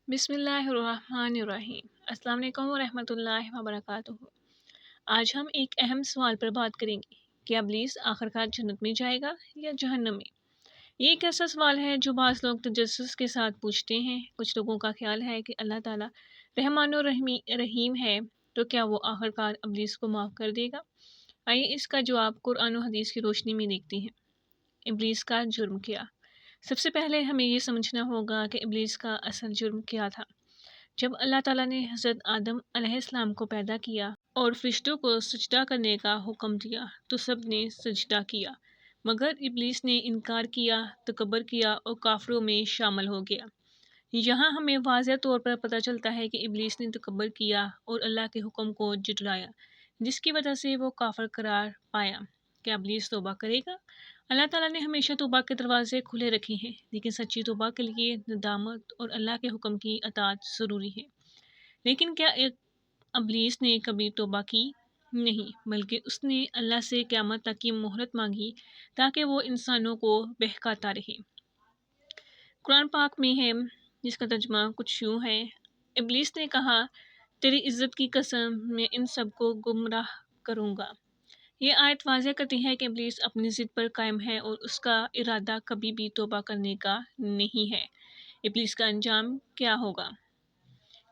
بسم اللہ الرحمن الرحیم۔ السلام علیکم ورحمۃ اللہ وبرکاتہ۔ آج ہم ایک اہم سوال پر بات کریں گے کہ ابلیس آخرکار جنت میں جائے گا یا جہنم میں۔ یہ ایک ایسا سوال ہے جو بعض لوگ تجسس کے ساتھ پوچھتے ہیں۔ کچھ لوگوں کا خیال ہے کہ اللہ تعالیٰ رحمان و رحیم ہے، تو کیا وہ آخرکار ابلیس کو معاف کر دے گا؟ آئیے اس کا جواب قرآن و حدیث کی روشنی میں دیکھتے ہیں۔ ابلیس کا جرم کیا؟ سب سے پہلے ہمیں یہ سمجھنا ہوگا کہ ابلیس کا اصل جرم کیا تھا۔ جب اللہ تعالیٰ نے حضرت آدم علیہ السلام کو پیدا کیا اور فرشتوں کو سجدہ کرنے کا حکم دیا تو سب نے سجدہ کیا، مگر ابلیس نے انکار کیا، تکبر کیا اور کافروں میں شامل ہو گیا۔ یہاں ہمیں واضح طور پر پتہ چلتا ہے کہ ابلیس نے تکبر کیا اور اللہ کے حکم کو جھٹلایا، جس کی وجہ سے وہ کافر قرار پایا۔ کیا ابلیس توبہ کرے گا؟ اللہ تعالیٰ نے ہمیشہ توبہ کے دروازے کھلے رکھے ہیں، لیکن سچی توبہ کے لیے ندامت اور اللہ کے حکم کی اطاعت ضروری ہے۔ لیکن کیا ابلیس نے کبھی توبہ کی؟ نہیں، بلکہ اس نے اللہ سے قیامت تک کی مہلت مانگی تاکہ وہ انسانوں کو بہکاتا رہے۔ قرآن پاک میں ہے، جس کا ترجمہ کچھ یوں ہے: ابلیس نے کہا، تیری عزت کی قسم، میں ان سب کو گمراہ کروں گا۔ یہ آیت واضح کرتی ہے کہ ابلیس اپنی ضد پر قائم ہے اور اس کا ارادہ کبھی بھی توبہ کرنے کا نہیں ہے۔ ابلیس کا انجام کیا ہوگا؟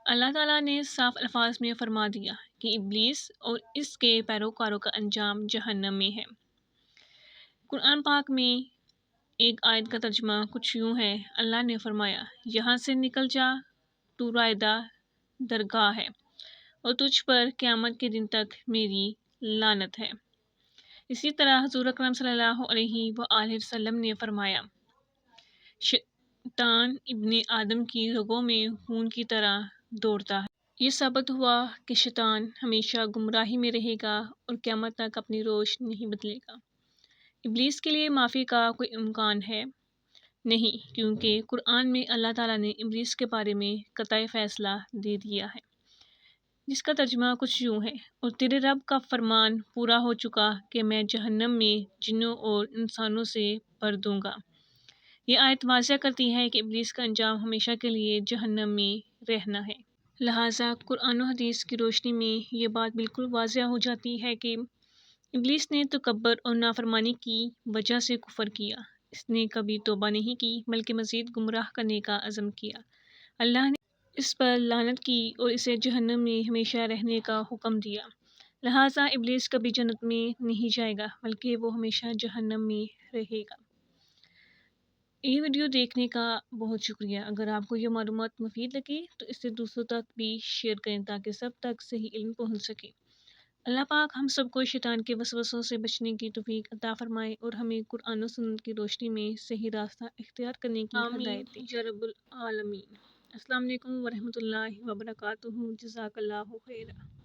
اللہ تعالیٰ نے صاف الفاظ میں فرما دیا کہ ابلیس اور اس کے پیروکاروں کا انجام جہنم میں ہے۔ قرآن پاک میں ایک آیت کا ترجمہ کچھ یوں ہے: اللہ نے فرمایا، یہاں سے نکل جا، تو رائدہ درگاہ ہے اور تجھ پر قیامت کے دن تک میری لعنت ہے۔ اسی طرح حضور اکرم صلی اللہ علیہ وآلہ وسلم نے فرمایا، شیطان ابن آدم کی رگوں میں خون کی طرح دوڑتا ہے۔ یہ ثابت ہوا کہ شیطان ہمیشہ گمراہی میں رہے گا اور قیامت تک اپنی روش نہیں بدلے گا۔ ابلیس کے لیے معافی کا کوئی امکان ہے؟ نہیں، کیونکہ قرآن میں اللہ تعالیٰ نے ابلیس کے بارے میں قطعی فیصلہ دے دیا ہے، جس کا ترجمہ کچھ یوں ہے: اور تیرے رب کا فرمان پورا ہو چکا کہ میں جہنم میں جنوں اور انسانوں سے بھر دوں گا۔ یہ آیت واضح کرتی ہے کہ ابلیس کا انجام ہمیشہ کے لیے جہنم میں رہنا ہے۔ لہٰذا قرآن و حدیث کی روشنی میں یہ بات بالکل واضح ہو جاتی ہے کہ ابلیس نے تکبر اور نافرمانی کی وجہ سے کفر کیا۔ اس نے کبھی توبہ نہیں کی، بلکہ مزید گمراہ کرنے کا عزم کیا۔ اللہ نے اس پر لعنت کی اور اسے جہنم میں ہمیشہ رہنے کا حکم دیا۔ لہٰذا ابلیس کبھی جنت میں نہیں جائے گا، بلکہ وہ ہمیشہ جہنم میں رہے گا۔ یہ ویڈیو دیکھنے کا بہت شکریہ۔ اگر آپ کو یہ معلومات مفید لگی تو اسے دوسروں تک بھی شیئر کریں تاکہ سب تک صحیح علم پہنچ سکے۔ اللہ پاک ہم سب کو شیطان کے وسوسوں سے بچنے کی توفیق عطا فرمائے اور ہمیں قرآن و سنت کی روشنی میں صحیح راستہ اختیار کرنے کی ہدایت دے۔ یا رب العالمین۔ السلام علیکم ورحمۃ اللہ وبرکاتہ۔ جزاک اللہ خیرا۔